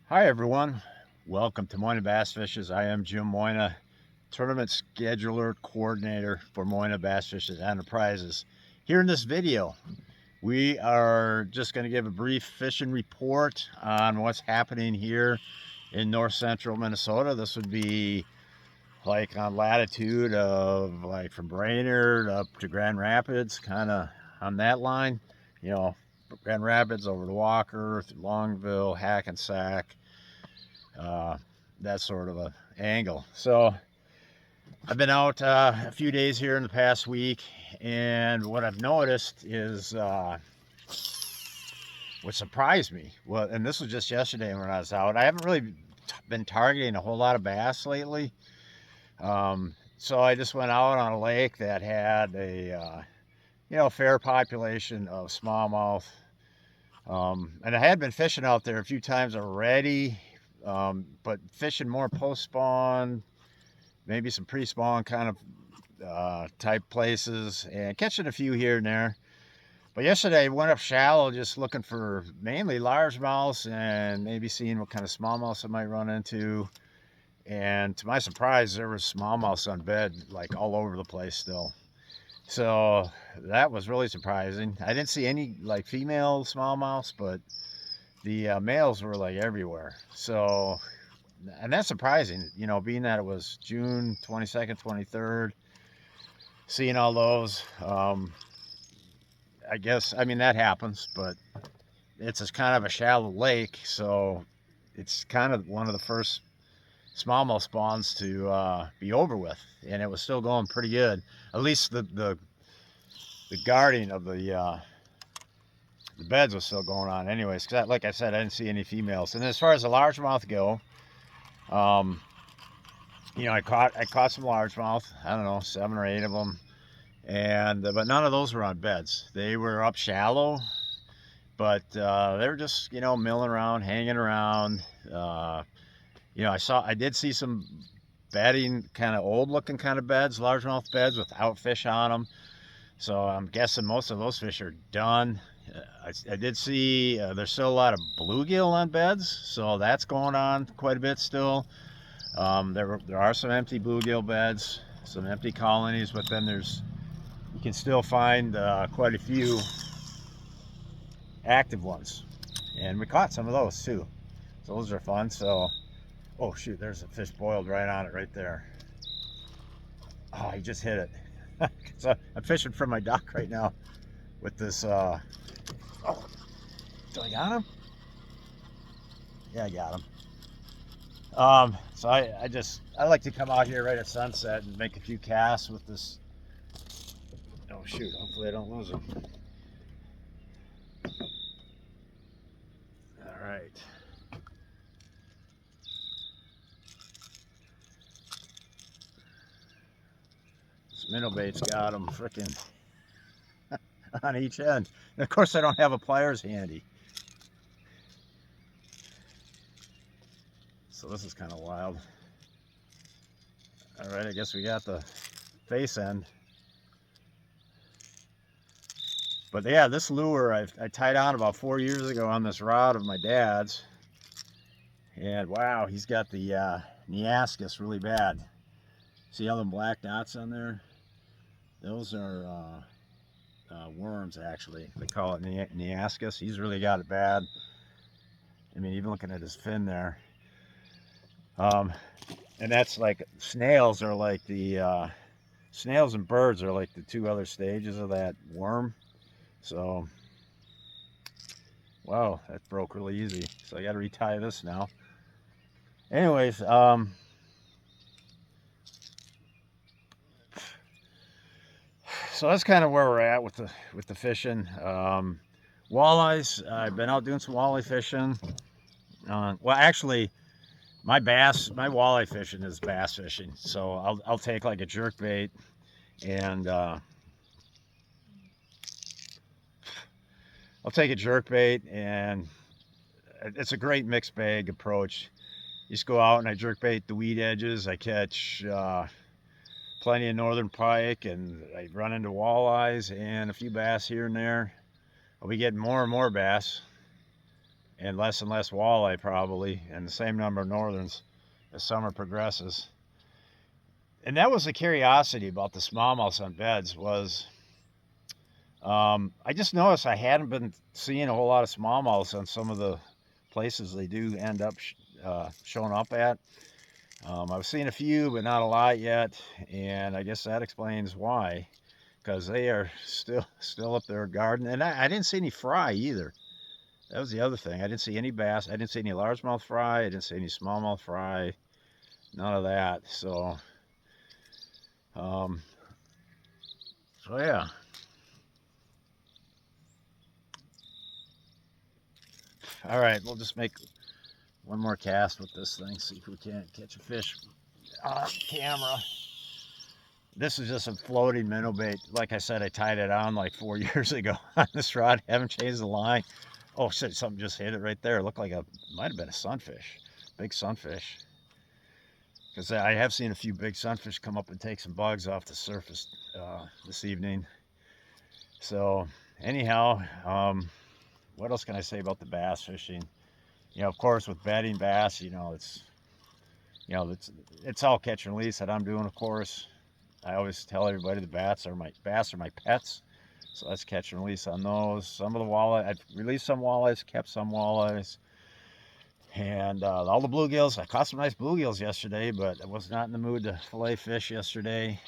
Hi everyone, welcome to Moyna Bass Fishes. I am Jim Moyna, tournament scheduler coordinator for Moyna Bass Fishes Enterprises. Here in this video, we are just going to give a brief fishing report on what's happening here in north central Minnesota. This would be like on latitude of like from Brainerd up to Grand Rapids, kind of on that line. You know, Grand Rapids over to Walker, through Longville, Hackensack, uh, that sort of a angle. So I've been out a few days here in the past week, and what I've noticed is what surprised me. Well, and this was just yesterday when I was out. I haven't really been targeting a whole lot of bass lately. So I just went out on a lake that had a fair population of smallmouth. And I had been fishing out there a few times already, but fishing more post spawn, maybe some pre spawn kind of type places, and catching a few here and there. But yesterday I went up shallow just looking for mainly largemouths and maybe seeing what kind of smallmouths I might run into. And to my surprise, there was smallmouths on bed like all over the place still. So that was really surprising. I didn't see any like female smallmouths, but the males were like everywhere. So, and that's surprising, being that it was June 22nd, 23rd, seeing all those. I guess, I mean, that happens, but it's a kind of a shallow lake. So it's kind of one of the first smallmouth spawns to be over with. And it was still going pretty good. At least the guarding of the beds was still going on anyways, because like I said, I didn't see any females. And as far as the largemouth go, um, I caught some largemouth. I don't know, 7 or 8 of them, and but none of those were on beds. They were up shallow, but they were just milling around, hanging around. I did see some bedding, kind of old looking kind of beds, largemouth beds without fish on them. So I'm guessing most of those fish are done. I did see there's still a lot of bluegill on beds, so that's going on quite a bit still. There are some empty bluegill beds, some empty colonies, but then you can still find quite a few active ones, and we caught some of those too. So those are fun. So, oh shoot, there's a fish boiled right on it right there. Oh, he just hit it. So I'm fishing from my dock right now with this. Oh, do I got him? Yeah, I got him. So I like to come out here right at sunset and make a few casts with this. Oh shoot! Hopefully I don't lose him. All right. This minnow bait's got him freaking on each end. And of course I don't have a pliers handy. So this is kind of wild. All right, I guess we got the face end. But yeah, this lure I tied on about 4 years ago on this rod of my dad's. And wow, he's got the Neascus really bad. See all them black dots on there? Those are worms, actually. They call it Neascus. He's really got it bad. I mean, even looking at his fin there. And that's like snails are like the snails and birds are like the two other stages of that worm. So, wow, that broke really easy. So I got to retie this now. Anyways, so that's kind of where we're at with the fishing. Walleyes, I've been out doing some walleye fishing. Well, actually, my walleye fishing is bass fishing. So I'll take like a jerk bait and I'll take a jerk bait, and it's a great mixed bag approach. You just go out and I jerk bait the weed edges. I catch plenty of northern pike, and I run into walleyes and a few bass here and there. I'll be getting more and more bass. and less walleye probably, and the same number of northerns as summer progresses. And that was the curiosity about the smallmouths on beds was I just noticed I hadn't been seeing a whole lot of smallmouths on some of the places they do end up showing up at. I was seeing a few, but not a lot yet, and I guess that explains why, because they are still up there garden, and I didn't see any fry either. That was the other thing. I didn't see any bass. I didn't see any largemouth fry. I didn't see any smallmouth fry. None of that. Um, so yeah. All right, we'll just make one more cast with this thing. See if we can't catch a fish on camera. This is just a floating minnow bait. Like I said, I tied it on like 4 years ago on this rod. Haven't changed the line. Oh shit, something just hit it right there. It looked like might have been a sunfish. Big sunfish. Because I have seen a few big sunfish come up and take some bugs off the surface this evening. So anyhow, what else can I say about the bass fishing? You know, of course, with bedding bass, it's all catch and release that I'm doing. Of course, I always tell everybody the bass are my pets. So let's catch and release on those. Some of the walleye, I've released some walleyes, kept some walleyes. And all the bluegills, I caught some nice bluegills yesterday, but I was not in the mood to fillet fish yesterday.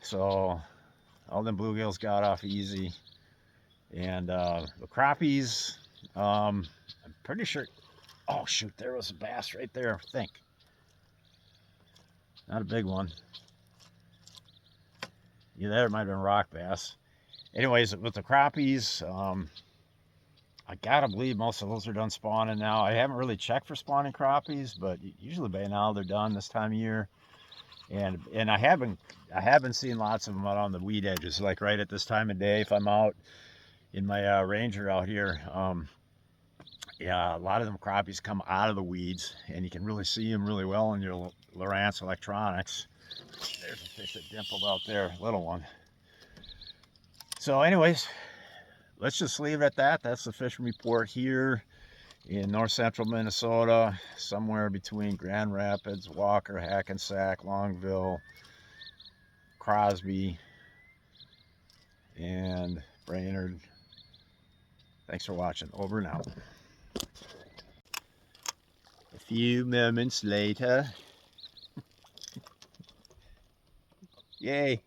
So all them bluegills got off easy. And the crappies, I'm pretty sure, oh shoot, there was a bass right there, I think. Not a big one. Yeah, there might have been rock bass. Anyways, with the crappies, I gotta believe most of those are done spawning now. I haven't really checked for spawning crappies, but usually by now they're done this time of year. And I have been seeing lots of them out on the weed edges, like right at this time of day. If I'm out in my Ranger out here, yeah, a lot of them crappies come out of the weeds, and you can really see them really well in your Lowrance electronics. There's a fish that dimpled out there, little one. So anyways, let's just leave it at that. That's the fishing report here in north central Minnesota, somewhere between Grand Rapids, Walker, Hackensack, Longville, Crosby, and Brainerd. Thanks for watching. Over and out. A few moments later. Yay.